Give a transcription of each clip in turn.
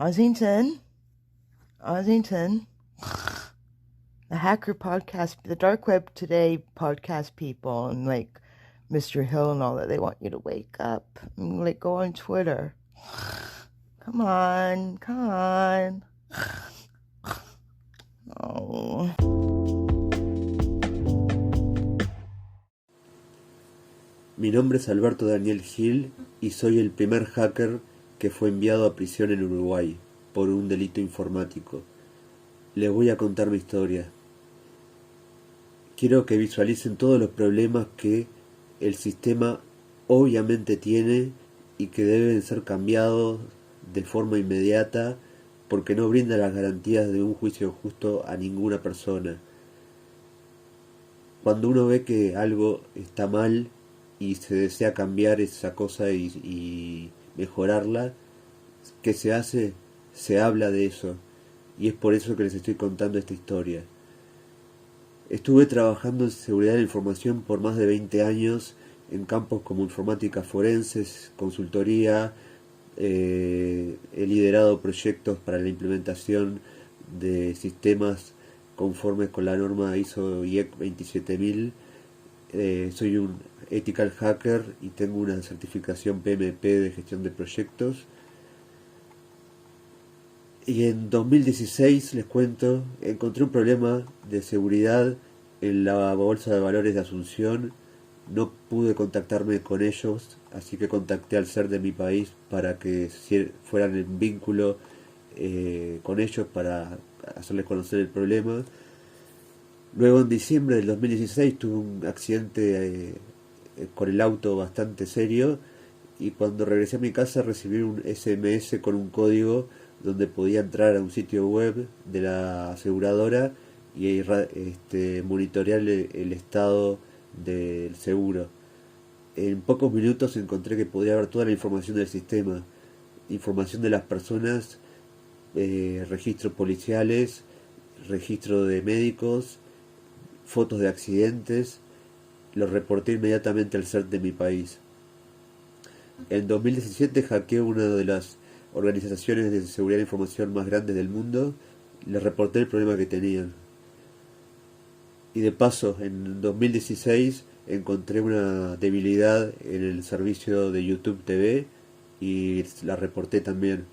Ossington, the Hacker Podcast, the Dark Web Today podcast people, and like Mr. Hill and all that, they want you to wake up and like go on Twitter. Come on. Oh. Mi nombre es Alberto Daniel Gil y soy el primer hacker que fue enviado a prisión en Uruguay por un delito informático. Les voy a contar mi historia. Quiero que visualicen todos los problemas que el sistema obviamente tiene y que deben ser cambiados de forma inmediata porque no brinda las garantías de un juicio justo a ninguna persona. Cuando uno ve que algo está mal y se desea cambiar esa cosa y mejorarla, ¿qué se hace? Se habla de eso, y es por eso que les estoy contando esta historia. Estuve trabajando en seguridad de la información por más de 20 años en campos como informática forenses, consultoría, he liderado proyectos para la implementación de sistemas conformes con la norma ISO IEC 27000. Soy un ethical hacker y tengo una certificación PMP de gestión de proyectos. Y en 2016, les cuento, encontré un problema de seguridad en la bolsa de valores de Asunción. No pude contactarme con ellos, así que contacté al CERT de mi país para que fueran en vínculo con ellos para hacerles conocer el problema. Luego en diciembre del 2016 tuve un accidente con el auto bastante serio y cuando regresé a mi casa recibí un SMS con un código donde podía entrar a un sitio web de la aseguradora y monitorear el estado del seguro. En pocos minutos encontré que podía ver toda la información del sistema, información de las personas, registros policiales, registro de médicos, fotos de accidentes. Lo reporté inmediatamente al CERT de mi país. En 2017 hackeé una de las organizaciones de seguridad de información más grandes del mundo. Les reporté el problema que tenían. Y de paso, en 2016 encontré una debilidad en el servicio de YouTube TV y la reporté también.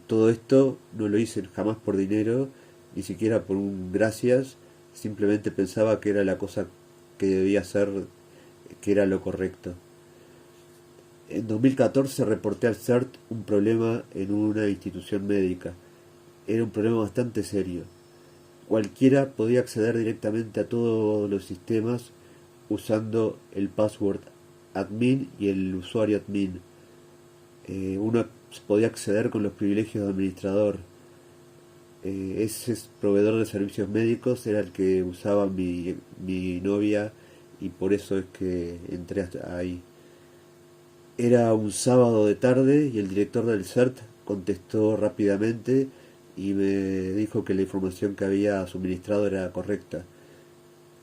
Todo esto no lo hice jamás por dinero, ni siquiera por un gracias. Simplemente pensaba que era la cosa que debía hacer, que era lo correcto. En 2014 reporté al CERT un problema en una institución médica. Era un problema bastante serio. Cualquiera podía acceder directamente a todos los sistemas usando el password admin y el usuario admin. Uno podía acceder con los privilegios de administrador. Ese proveedor de servicios médicos era el que usaba mi novia y por eso es que entré hasta ahí. Era un sábado de tarde y el director del CERT contestó rápidamente y me dijo que la información que había suministrado era correcta.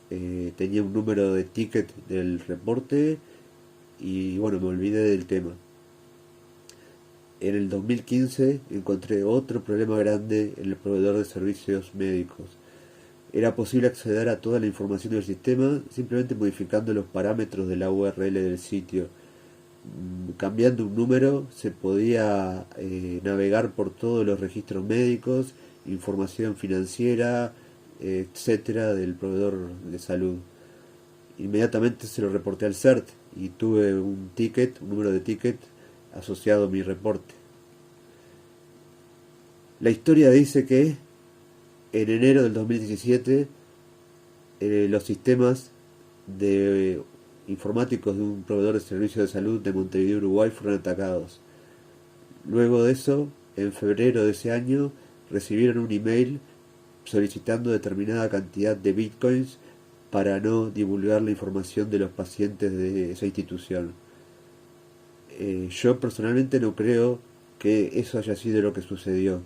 Tenía un número de ticket del reporte y bueno, me olvidé del tema. En el 2015 encontré otro problema grande en el proveedor de servicios médicos. Era posible acceder a toda la información del sistema simplemente modificando los parámetros de la URL del sitio. Cambiando un número se podía navegar por todos los registros médicos, información financiera, etcétera, del proveedor de salud. Inmediatamente se lo reporté al CERT y tuve un número de ticket asociado a mi reporte. La historia dice que en enero del 2017 los sistemas informáticos de un proveedor de servicios de salud de Montevideo, Uruguay, fueron atacados. Luego de eso, en febrero de ese año, recibieron un email solicitando determinada cantidad de bitcoins para no divulgar la información de los pacientes de esa institución. Yo personalmente no creo que eso haya sido lo que sucedió.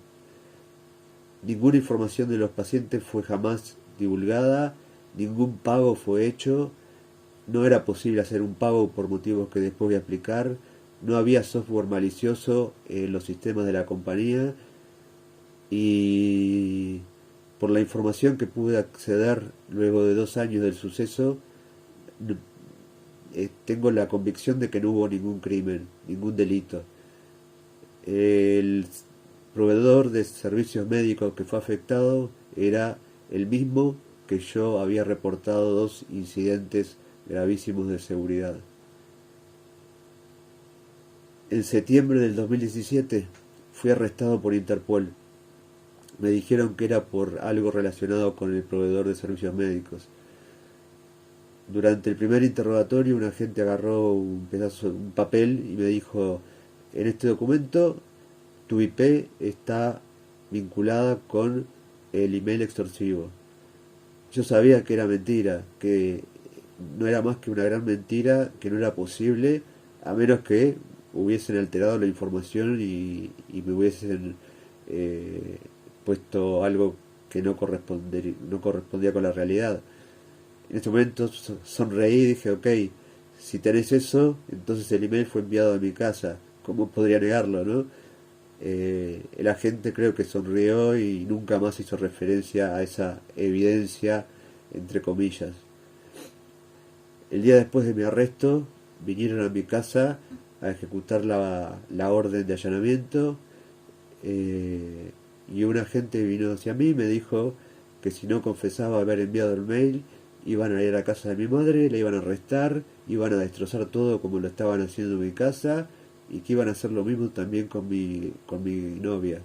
Ninguna información de los pacientes fue jamás divulgada, ningún pago fue hecho, no era posible hacer un pago por motivos que después voy a explicar, no había software malicioso en los sistemas de la compañía y por la información que pude acceder luego de 2 años del suceso, tengo la convicción de que no hubo ningún crimen, ningún delito. El proveedor de servicios médicos que fue afectado era el mismo que yo había reportado 2 incidentes gravísimos de seguridad. En septiembre del 2017 fui arrestado por Interpol. Me dijeron que era por algo relacionado con el proveedor de servicios médicos. Durante el primer interrogatorio un agente agarró un papel y me dijo: en este documento tu IP está vinculada con el email extorsivo. Yo sabía que era mentira, que no era más que una gran mentira, que no era posible, a menos que hubiesen alterado la información y me hubiesen puesto algo que no correspondía con la realidad. En ese momento sonreí y dije: ok, si tenés eso, entonces el email fue enviado a mi casa. ¿Cómo podría negarlo, no? El agente creo que sonrió y nunca más hizo referencia a esa evidencia, entre comillas. El día después de mi arresto, vinieron a mi casa a ejecutar la orden de allanamiento, y un agente vino hacia mí y me dijo que si no confesaba haber enviado el mail, iban a ir a la casa de mi madre, la iban a arrestar, iban a destrozar todo como lo estaban haciendo en mi casa, y que iban a hacer lo mismo también con mi novia.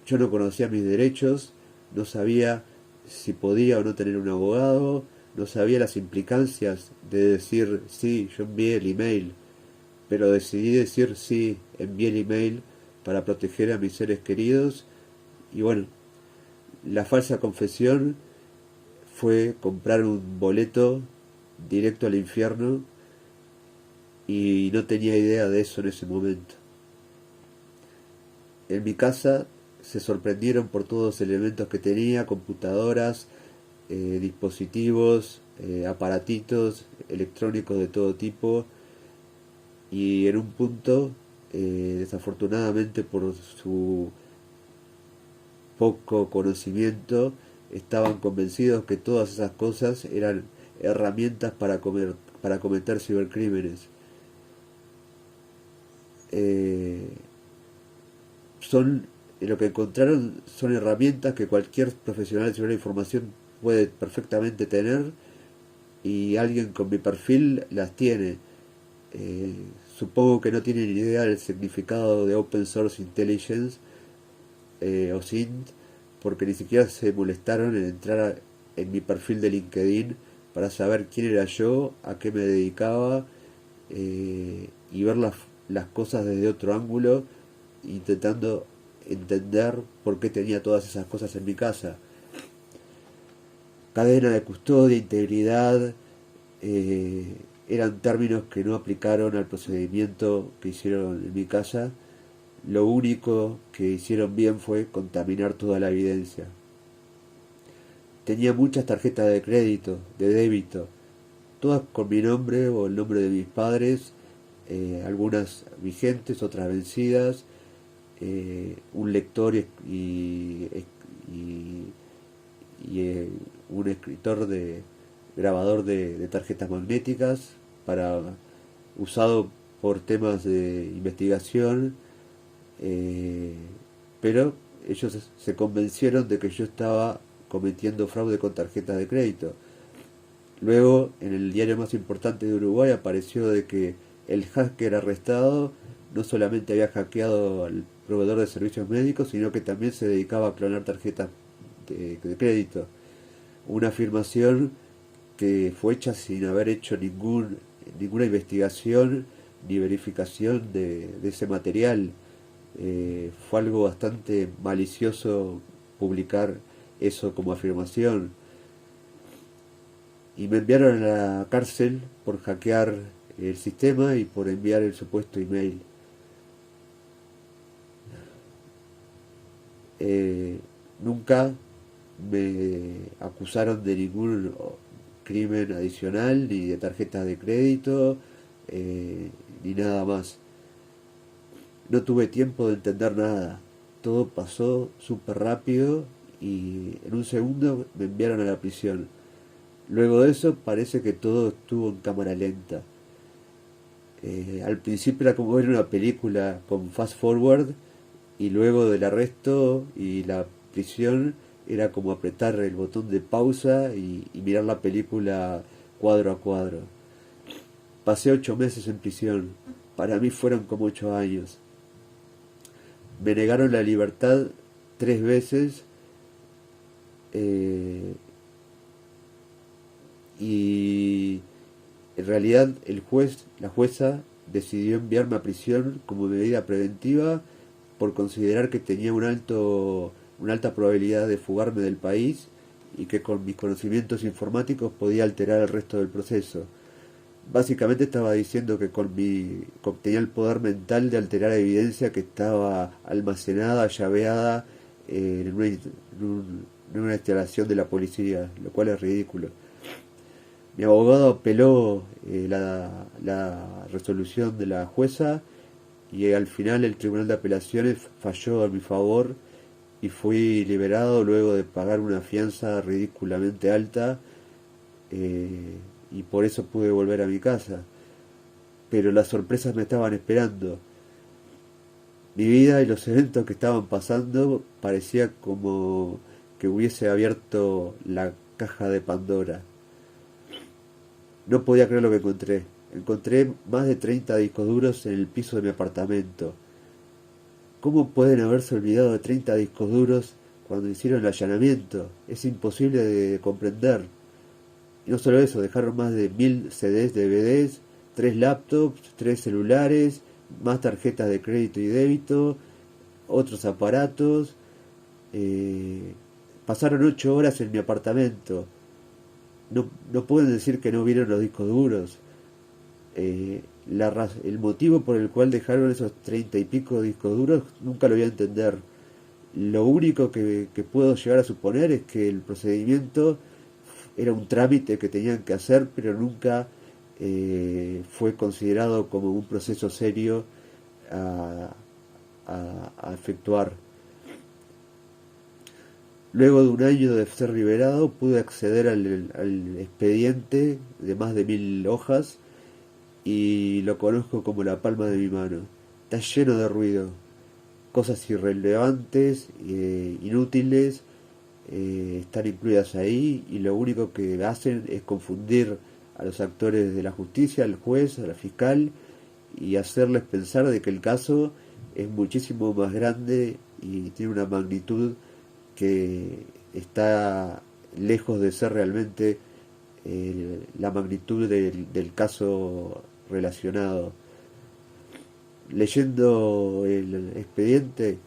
Yo no conocía mis derechos, no sabía si podía o no tener un abogado, no sabía las implicancias de decir sí, yo envié el email, pero decidí decir sí, envié el email para proteger a mis seres queridos. Y bueno, la falsa confesión fue comprar un boleto directo al infierno, y no tenía idea de eso en ese momento. En mi casa se sorprendieron por todos los elementos que tenía: computadoras, dispositivos, aparatitos electrónicos de todo tipo, y en un punto, desafortunadamente por su poco conocimiento, estaban convencidos que todas esas cosas eran herramientas para cometer cibercrímenes. Eh, lo que encontraron son herramientas que cualquier profesional de seguridad de información puede perfectamente tener, y alguien con mi perfil las tiene. Supongo que no tienen ni idea del significado de Open Source Intelligence, o SINT, porque ni siquiera se molestaron en entrar en mi perfil de LinkedIn para saber quién era yo, a qué me dedicaba, y ver las cosas desde otro ángulo, intentando entender por qué tenía todas esas cosas en mi casa. Cadena de custodia, integridad, eran términos que no aplicaron al procedimiento que hicieron en mi casa. Lo único que hicieron bien fue contaminar toda la evidencia. Tenía muchas tarjetas de crédito, de débito, todas con mi nombre o el nombre de mis padres, algunas vigentes, otras vencidas, un lector un escritor grabador de tarjetas magnéticas usado por temas de investigación, pero ellos se convencieron de que yo estaba cometiendo fraude con tarjetas de crédito. Luego, en el diario más importante de Uruguay apareció de que el hacker arrestado no solamente había hackeado al proveedor de servicios médicos, sino que también se dedicaba a clonar tarjetas de crédito. Una afirmación que fue hecha sin haber hecho ninguna investigación ni verificación de ese material. Fue algo bastante malicioso publicar eso como afirmación. Y me enviaron a la cárcel por hackear el sistema y por enviar el supuesto email. Nunca me acusaron de ningún crimen adicional, ni de tarjetas de crédito, ni nada más. No tuve tiempo de entender nada. Todo pasó súper rápido y en un segundo me enviaron a la prisión. Luego de eso parece que todo estuvo en cámara lenta. Al principio era como ver una película con fast forward y luego del arresto y la prisión era como apretar el botón de pausa y mirar la película cuadro a cuadro. Pasé 8 meses en prisión. Para mí fueron como 8 años. Me negaron la libertad 3 veces eh, y en realidad la jueza decidió enviarme a prisión como medida preventiva por considerar que tenía una alta probabilidad de fugarme del país y que con mis conocimientos informáticos podía alterar el resto del proceso. Básicamente estaba diciendo que tenía el poder mental de alterar evidencia que estaba almacenada, llaveada en una instalación de la policía, lo cual es ridículo. Mi abogado apeló la resolución de la jueza y al final el Tribunal de Apelaciones falló a mi favor y fui liberado luego de pagar una fianza ridículamente alta y por eso pude volver a mi casa. Pero las sorpresas me estaban esperando. Mi vida y los eventos que estaban pasando parecía como que hubiese abierto la caja de Pandora. No podía creer lo que encontré. Encontré más de 30 discos duros en el piso de mi apartamento. ¿Cómo pueden haberse olvidado de 30 discos duros cuando hicieron el allanamiento? Es imposible de comprender. Y no solo eso, dejaron más de 1000 CDs, DVDs, 3 laptops, 3 celulares, más tarjetas de crédito y débito, otros aparatos. Pasaron 8 horas en mi apartamento. No pueden decir que no vieron los discos duros. El motivo por el cual dejaron esos 30 y pico discos duros nunca lo voy a entender. Lo único que puedo llegar a suponer es que el procedimiento era un trámite que tenían que hacer, pero nunca fue considerado como un proceso serio a, a efectuar. Luego de un año de ser liberado, pude acceder al expediente de más de 1000 hojas y lo conozco como la palma de mi mano. Está lleno de ruido, cosas irrelevantes, inútiles, están incluidas ahí y lo único que hacen es confundir a los actores de la justicia, al juez, a la fiscal y hacerles pensar de que el caso es muchísimo más grande y tiene una magnitud que está lejos de ser realmente la magnitud del caso relacionado. Leyendo el expediente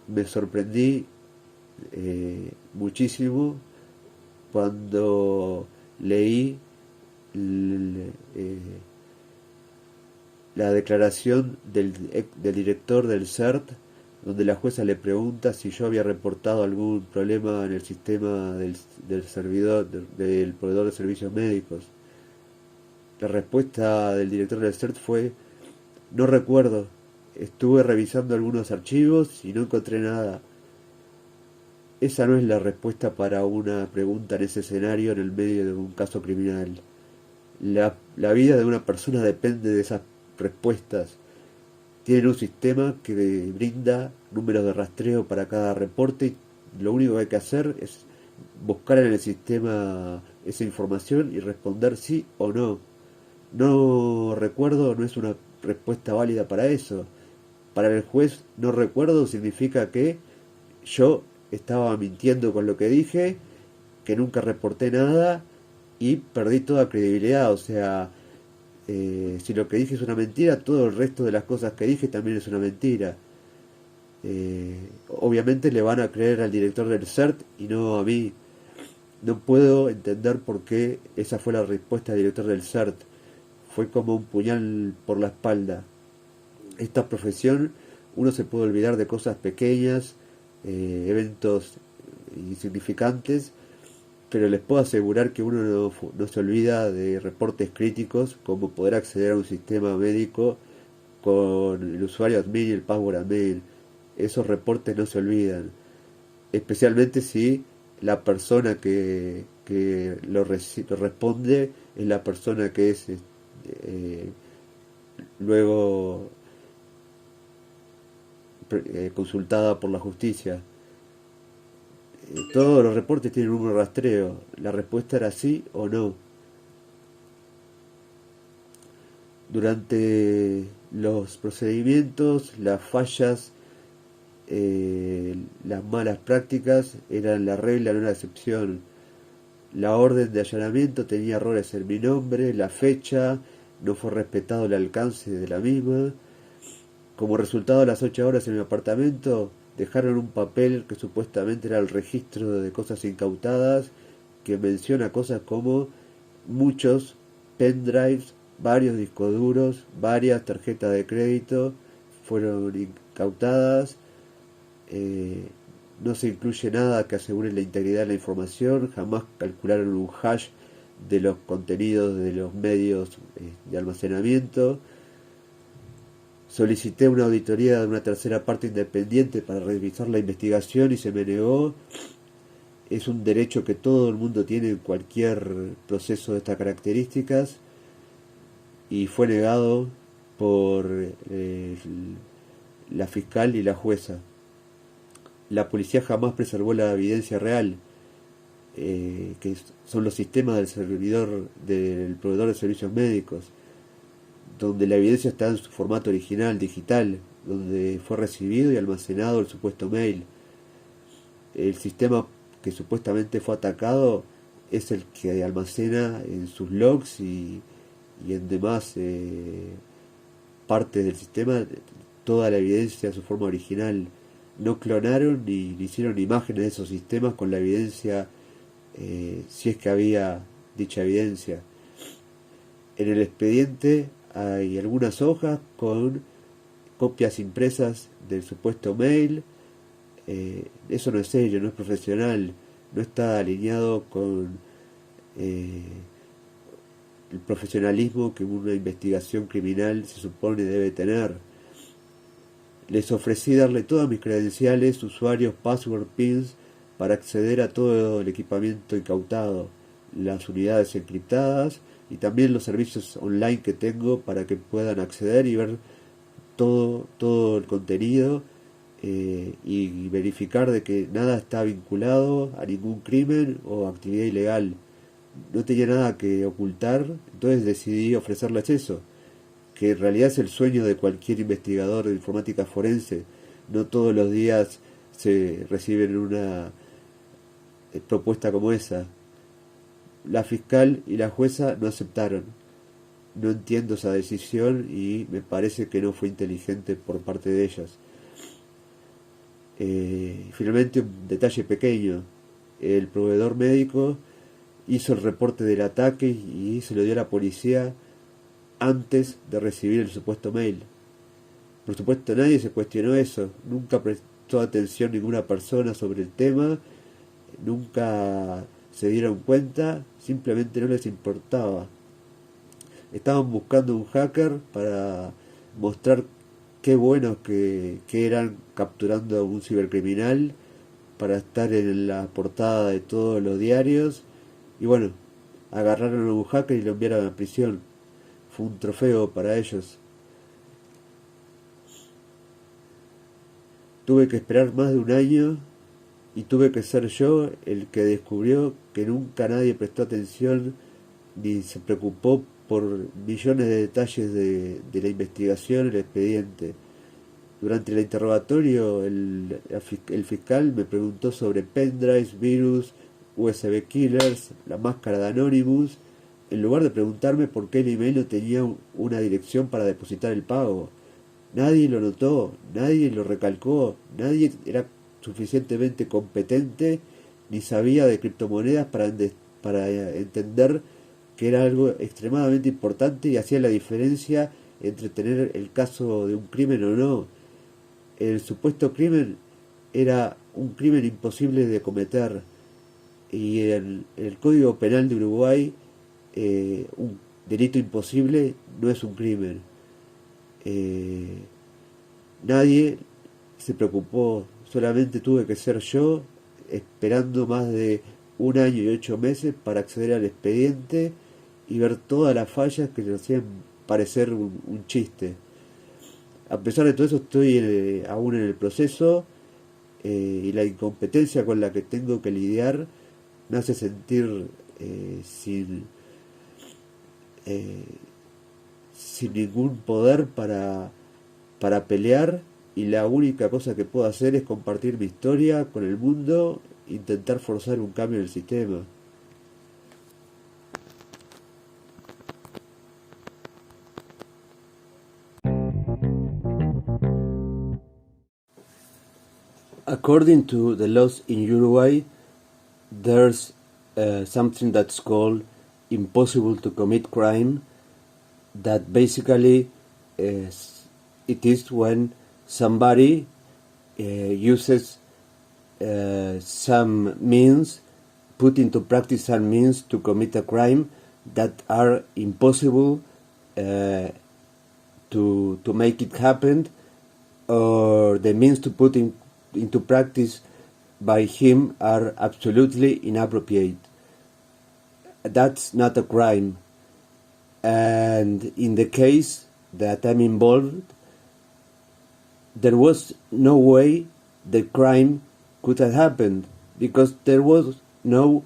me sorprendí muchísimo cuando leí la declaración del director del CERT, donde la jueza le pregunta si yo había reportado algún problema en el sistema del servidor, del proveedor de servicios médicos. La respuesta del director del CERT fue: no recuerdo, estuve revisando algunos archivos y no encontré nada. Esa no es la respuesta para una pregunta en ese escenario en el medio de un caso criminal. La vida de una persona depende de esas respuestas. Tienen un sistema que brinda números de rastreo para cada reporte y lo único que hay que hacer es buscar en el sistema esa información y responder sí o no. No recuerdo no es una respuesta válida para eso. Para el juez no recuerdo significa que yo estaba mintiendo con lo que dije, que nunca reporté nada y perdí toda credibilidad. O sea, si lo que dije es una mentira, todo el resto de las cosas que dije también es una mentira. Obviamente le van a creer al director del CERT y no a mí. No puedo entender por qué esa fue la respuesta del director del CERT. Fue como un puñal por la espalda. Esta profesión, uno se puede olvidar de cosas pequeñas, eventos insignificantes, pero les puedo asegurar que uno no se olvida de reportes críticos como poder acceder a un sistema médico con el usuario admin y el password admin. Esos reportes no se olvidan, especialmente si la persona que lo responde es la persona que es luego consultada por la justicia. Todos los reportes tienen un número de rastreo. La respuesta era sí o no. Durante los procedimientos, las fallas, las malas prácticas eran la regla, no la excepción. La orden de allanamiento tenía errores en mi nombre, la fecha, no fue respetado el alcance de la misma. Como resultado de las 8 horas en mi apartamento, dejaron un papel que supuestamente era el registro de cosas incautadas, que menciona cosas como muchos pendrives, varios discos duros, varias tarjetas de crédito fueron incautadas. No se incluye nada que asegure la integridad de la información, jamás calcularon un hash de los contenidos de los medios de almacenamiento. Solicité una auditoría de una tercera parte independiente para revisar la investigación y se me negó. Es un derecho que todo el mundo tiene en cualquier proceso de estas características y fue negado por la fiscal y la jueza. La policía jamás preservó la evidencia real, que son los sistemas del servidor del proveedor de servicios médicos, donde la evidencia está en su formato original, digital, donde fue recibido y almacenado el supuesto mail. El sistema que supuestamente fue atacado es el que almacena en sus logs y en demás partes del sistema toda la evidencia en su forma original. No clonaron ni hicieron imágenes de esos sistemas con la evidencia, si es que había dicha evidencia. En el expediente hay algunas hojas con copias impresas del supuesto mail. Eso no es serio, no es profesional, no está alineado con el profesionalismo que una investigación criminal se supone debe tener. Les ofrecí darle todas mis credenciales, usuarios, password, pins para acceder a todo el equipamiento incautado, las unidades encriptadas y también los servicios online que tengo para que puedan acceder y ver todo el contenido y verificar de que nada está vinculado a ningún crimen o actividad ilegal. No tenía nada que ocultar, entonces decidí ofrecerles eso, que en realidad es el sueño de cualquier investigador de informática forense. No todos los días se reciben una propuesta como esa. La fiscal y la jueza no aceptaron. No entiendo esa decisión y me parece que no fue inteligente por parte de ellas. Finalmente, un detalle pequeño. El proveedor médico hizo el reporte del ataque y se lo dio a la policía antes de recibir el supuesto mail. Por supuesto, nadie se cuestionó eso. Nunca prestó atención ninguna persona sobre el tema. Nunca se dieron cuenta. Simplemente no les importaba. Estaban buscando un hacker para mostrar qué buenos que eran capturando a un cibercriminal, para estar en la portada de todos los diarios. Y bueno, agarraron a un hacker y lo enviaron a prisión. Fue un trofeo para ellos. Tuve que esperar más de un año y tuve que ser yo el que descubrió que nunca nadie prestó atención ni se preocupó por millones de detalles de la investigación, el expediente. Durante el interrogatorio, el fiscal me preguntó sobre pendrives, virus, USB killers, la máscara de Anonymous, en lugar de preguntarme por qué el email no tenía una dirección para depositar el pago. Nadie lo notó, nadie lo recalcó, nadie era suficientemente competente ni sabía de criptomonedas para entender que era algo extremadamente importante y hacía la diferencia entre tener el caso de un crimen o no. El supuesto crimen era un crimen imposible de cometer. Y en el Código Penal de Uruguay, un delito imposible no es un crimen. Nadie se preocupó, solamente tuve que ser yo, esperando más de 1 año y 8 meses para acceder al expediente y ver todas las fallas que nos hacían parecer un chiste. A pesar de todo eso, estoy aún en el proceso, y la incompetencia con la que tengo que lidiar me hace sentir eh, sin ningún poder para pelear, y la única cosa que puedo hacer es compartir mi historia con el mundo, intentar forzar un cambio en el sistema. According to the laws in Uruguay, there's something that's called impossible to commit crime, that basically it is when somebody uses some means, put into practice some means to commit a crime that are impossible to make it happen, or the means to put into practice by him are absolutely inappropriate. That's not a crime. And in the case that I'm involved, there was no way the crime could have happened, because there was no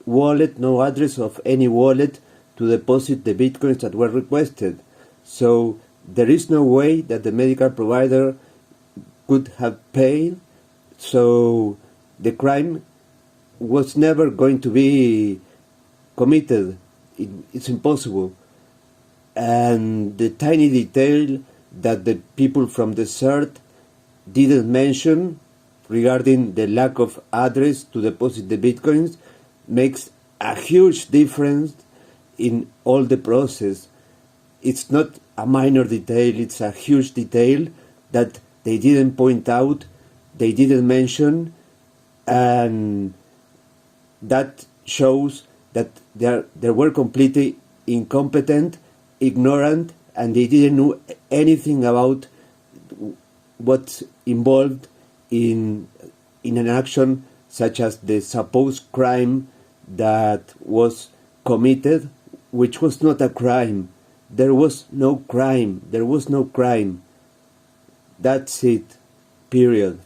wallet, no address of any wallet to deposit the bitcoins that were requested. So there is no way that the medical provider could have paid, so the crime was never going to be committed. It's impossible. And the tiny detail that the people from the CERT didn't mention regarding the lack of address to deposit the bitcoins makes a huge difference in all the process. It's not a minor detail, it's a huge detail that they didn't point out, they didn't mention, and that shows that they were completely incompetent, ignorant, and they didn't know anything about what's involved in an action such as the supposed crime that was committed, which was not a crime. There was no crime. There was no crime. That's it. Period.